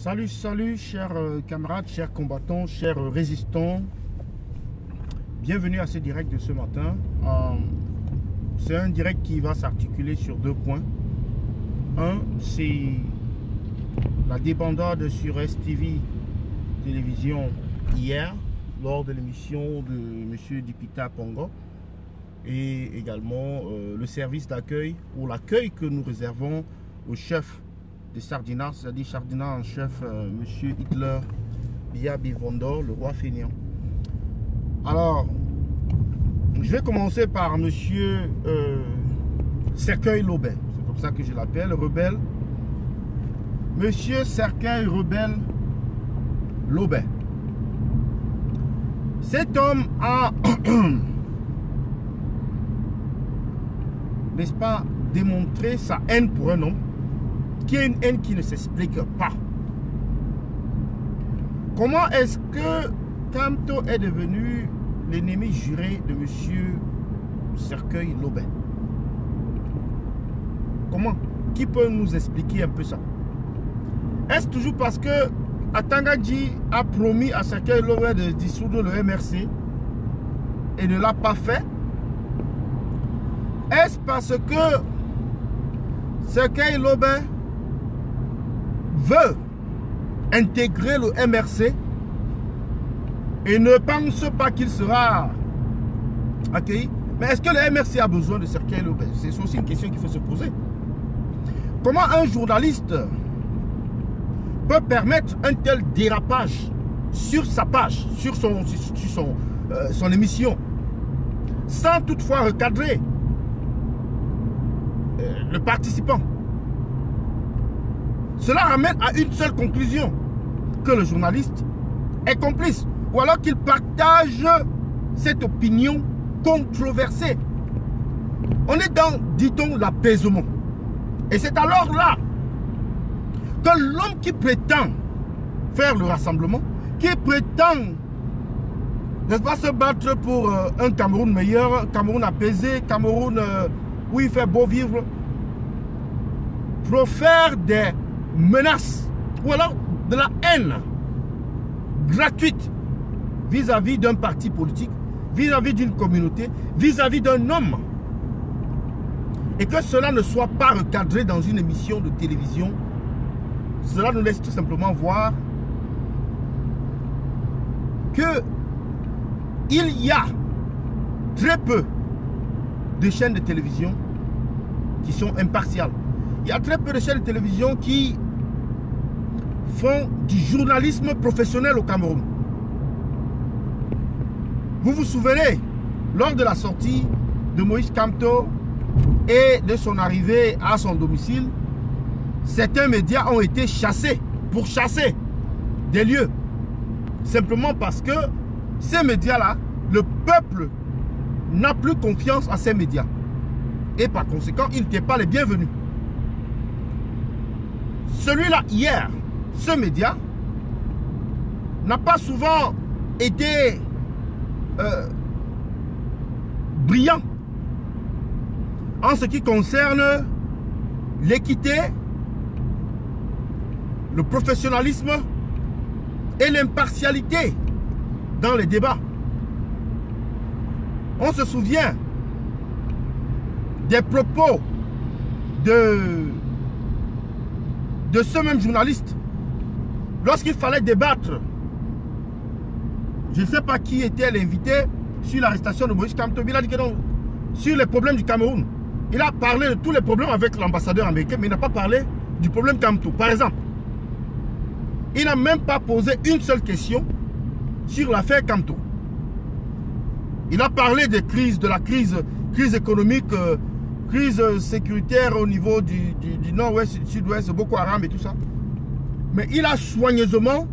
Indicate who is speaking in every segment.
Speaker 1: Salut, chers camarades, chers combattants, chers résistants. Bienvenue à ce direct de ce matin. C'est un direct qui va s'articuler sur deux points. Un, c'est la débandade sur STV Télévision hier, lors de l'émission de M. Dipita Pongo. Et également le service d'accueil ou l'accueil que nous réservons au chef des Sardinards, c'est-à-dire Sardinard en chef, M. Hitler Biya Bivondor, le roi fainéant. Alors, je vais commencer par M. Cercueil Lobet, c'est comme ça que je l'appelle, rebelle. M. Cercueil Rebelle Lobet. Cet homme a, n'est-ce pas, démontré sa haine pour un homme qui est une haine qui ne s'explique pas. Comment est-ce que Kamto est devenu l'ennemi juré de M. Cercueil Lobet? Comment? Qui peut nous expliquer un peu ça? Est-ce toujours parce que Atangadji a promis à Cercueil Lobet de dissoudre le MRC et ne l'a pas fait? Est-ce parce que Cercueil Lobet veut intégrer le MRC et ne pense pas qu'il sera accueilli? Mais est-ce que le MRC a besoin de Cercueil Lobet? C'est aussi une question qu'il faut se poser. Comment un journaliste peut permettre un tel dérapage sur sa page, sur son émission, sans toutefois recadrer le participant? Cela ramène à une seule conclusion, que le journaliste est complice, ou alors qu'il partage cette opinion controversée. On est dans, dit-on, l'apaisement. Et c'est alors là que l'homme qui prétend faire le rassemblement, qui prétend, n'est-ce pas, se battre pour un Cameroun meilleur, Cameroun apaisé, Cameroun où il fait beau vivre, profère des menaces ou alors de la haine gratuite vis-à-vis d'un parti politique, vis-à-vis d'une communauté, vis-à-vis d'un homme, et que cela ne soit pas recadré dans une émission de télévision, cela nous laisse tout simplement voir que il y a très peu de chaînes de télévision qui sont impartiales. Il y a très peu de chaînes de télévision qui font du journalisme professionnel au Cameroun. Vous vous souvenez, lors de la sortie de Moïse Kamto et de son arrivée à son domicile, certains médias ont été chassés, pour chasser des lieux. Simplement parce que ces médias-là, le peuple n'a plus confiance en ces médias. Et par conséquent, ils n'étaient pas les bienvenus. Celui-là, hier, ce média n'a pas souvent été brillant en ce qui concerne l'équité, le professionnalisme et l'impartialité dans les débats. On se souvient des propos de ce même journaliste lorsqu'il fallait débattre. Je ne sais pas qui était l'invité sur l'arrestation de Moïse Kamto. Il a dit que non, sur les problèmes du Cameroun. Il a parlé de tous les problèmes avec l'ambassadeur américain, mais il n'a pas parlé du problème Kamto. Par exemple, il n'a même pas posé une seule question sur l'affaire Kamto. Il a parlé des crises, de la crise économique, crise sécuritaire au niveau du nord-ouest, du sud-ouest, Boko Haram et tout ça. Mais il a soigneusement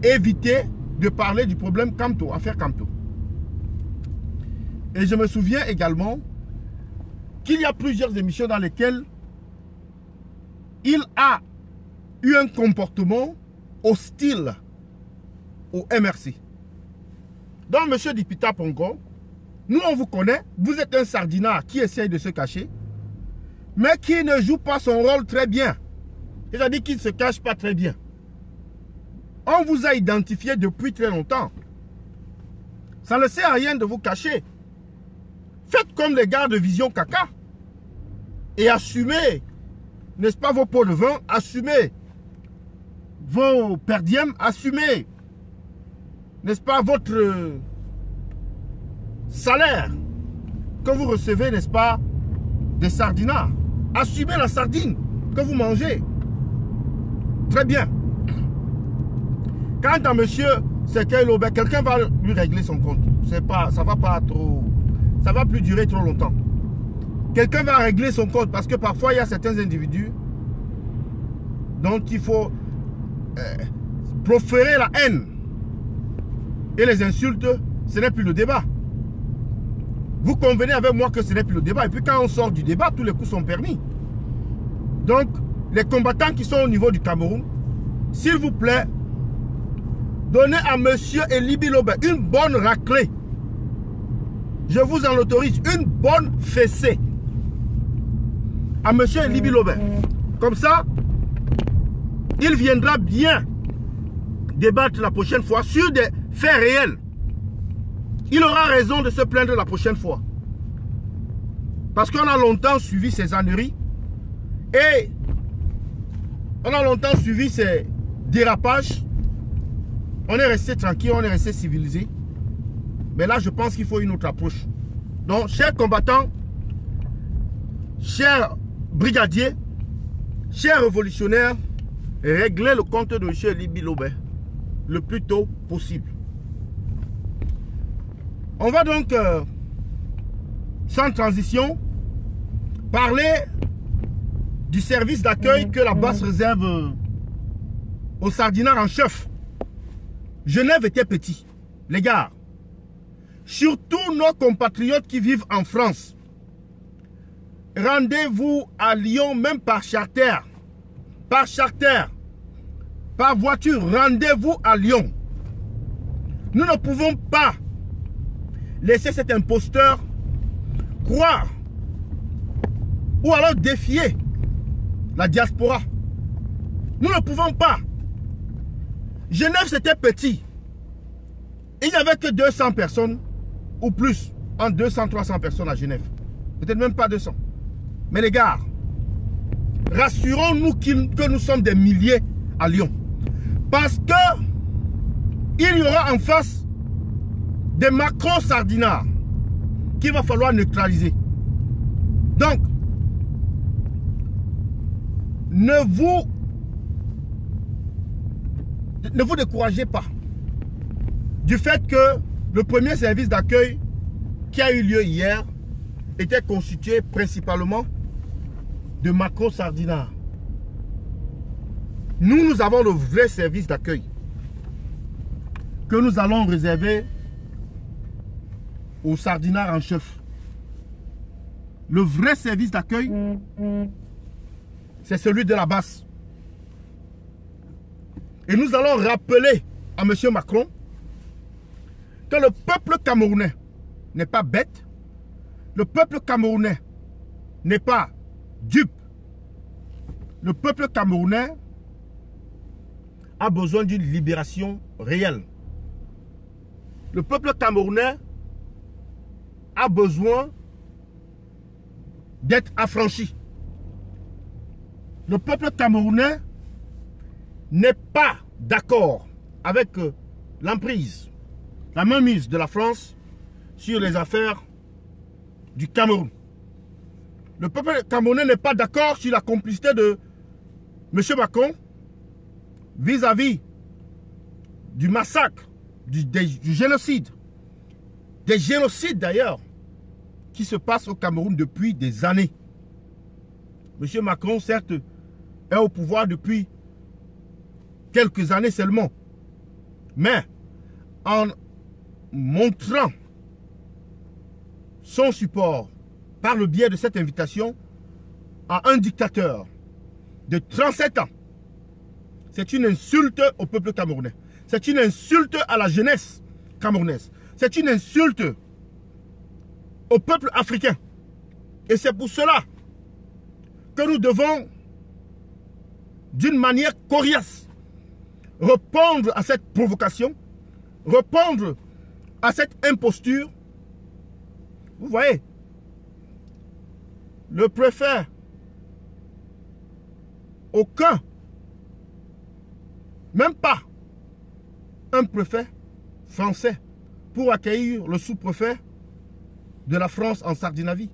Speaker 1: évité de parler du problème Kamto, affaire Kamto. Et je me souviens également qu'il y a plusieurs émissions dans lesquelles il a eu un comportement hostile au MRC. Donc, M. Dipita Pongo, nous on vous connaît, vous êtes un sardinard qui essaye de se cacher, mais qui ne joue pas son rôle très bien. C'est-à-dire qu'il ne se cache pas très bien. On vous a identifié depuis très longtemps. Ça ne sert à rien de vous cacher. Faites comme les gars de Vision Caca. Et assumez, n'est-ce pas, vos pots de vin, assumez vos perdièmes, assumez, n'est-ce pas, votre salaire que vous recevez, n'est-ce pas, des sardinards. Assumez la sardine que vous mangez. Très bien. Quant à monsieur Sekeil Lobé, quelqu'un va lui régler son compte. Ça va pas trop, ça va plus durer trop longtemps. Quelqu'un va régler son compte parce que parfois il y a certains individus dont il faut proférer la haine et les insultes. Ce n'est plus le débat. Vous convenez avec moi que ce n'est plus le débat. Et puis quand on sort du débat, tous les coups sont permis. Donc, les combattants qui sont au niveau du Cameroun, s'il vous plaît, donnez à monsieur Elibi Lobé une bonne raclée. Je vous en autorise, une bonne fessée. À monsieur Elibi Lobé. Comme ça, il viendra bien débattre la prochaine fois sur des faits réels. Il aura raison de se plaindre la prochaine fois. Parce qu'on a longtemps suivi ces âneries et on a longtemps suivi ces dérapages. On est resté tranquille, on est resté civilisé. Mais là, je pense qu'il faut une autre approche. Donc, chers combattants, chers brigadiers, chers révolutionnaires, réglez le compte de M. Elibi Lobé le plus tôt possible. On va donc, sans transition, parler du service d'accueil que la BAS réserve aux sardinards en chef. Genève était petit. Les gars, surtout nos compatriotes qui vivent en France, rendez-vous à Lyon, même par charter. Par charter. Par voiture, rendez-vous à Lyon. Nous ne pouvons pas laisser cet imposteur croire ou alors défier la diaspora. Nous ne pouvons pas. Genève, c'était petit. Il n'y avait que 200 personnes ou plus, entre 200 et 300 personnes à Genève. Peut-être même pas 200. Mais les gars, rassurons-nous que nous sommes des milliers à Lyon. Parce que il y aura en face des macro-sardinards qu'il va falloir neutraliser. Donc, ne vous découragez pas du fait que le premier service d'accueil qui a eu lieu hier était constitué principalement de macro-sardinards. Nous avons le vrai service d'accueil que nous allons réserver aux sardinards en chef. Le vrai service d'accueil, c'est celui de la BAS. Et nous allons rappeler à M. Macron que le peuple camerounais n'est pas bête. Le peuple camerounais n'est pas dupe. Le peuple camerounais a besoin d'une libération réelle. Le peuple camerounais a besoin d'être affranchi. Le peuple camerounais n'est pas d'accord avec l'emprise, la mainmise de la France sur les affaires du Cameroun. Le peuple camerounais n'est pas d'accord sur la complicité de M. Macron vis-à-vis du massacre, du génocide, des génocides d'ailleurs, qui se passent au Cameroun depuis des années. M. Macron, certes, est au pouvoir depuis quelques années seulement. Mais en montrant son support par le biais de cette invitation à un dictateur de 37 ans, c'est une insulte au peuple camerounais. C'est une insulte à la jeunesse camerounaise. C'est une insulte au peuple africain. Et c'est pour cela que nous devons d'une manière coriace, répondre à cette provocation, répondre à cette imposture. Vous voyez, le préfet, aucun, même pas un préfet français pour accueillir le sous-préfet de la France en Scandinavie.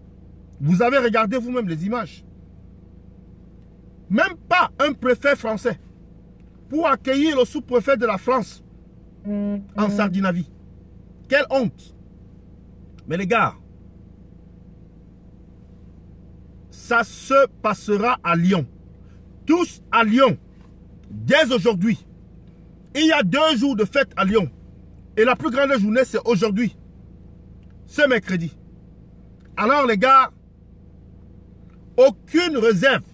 Speaker 1: Vous avez regardé vous-même les images. Même pas un préfet français pour accueillir le sous-préfet de la France en Scandinavie. Quelle honte! Mais les gars, ça se passera à Lyon. Tous à Lyon, dès aujourd'hui. Il y a 2 jours de fête à Lyon. Et la plus grande journée, c'est aujourd'hui. Ce mercredi. Alors les gars, aucune réserve.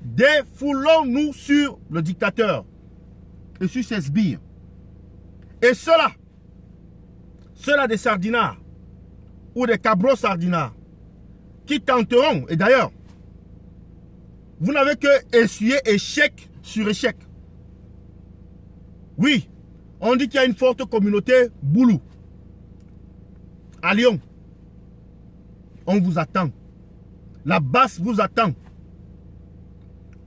Speaker 1: Défoulons-nous sur le dictateur et sur ses sbires. Et ceux-là des sardinards ou des cabros sardinards qui tenteront, et d'ailleurs, vous n'avez que essuyer échec sur échec. Oui, on dit qu'il y a une forte communauté boulou à Lyon. On vous attend. La basse vous attend.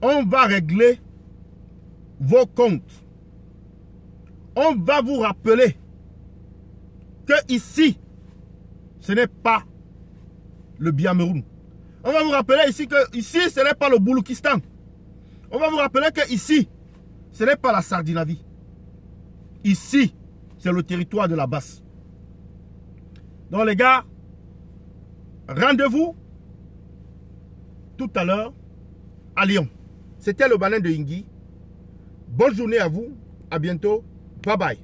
Speaker 1: On va régler vos comptes. On va vous rappeler que ici, ce n'est pas le Biameroun. On va vous rappeler ici que ici, ce n'est pas le Bouloukistan. On va vous rappeler que ici, ce n'est pas la Scandinavie. Ici, c'est le territoire de la basse. Donc les gars, rendez-vous tout à l'heure à Lyon. C'était le Baleine de Ingui. Bonne journée à vous. À bientôt. Bye bye.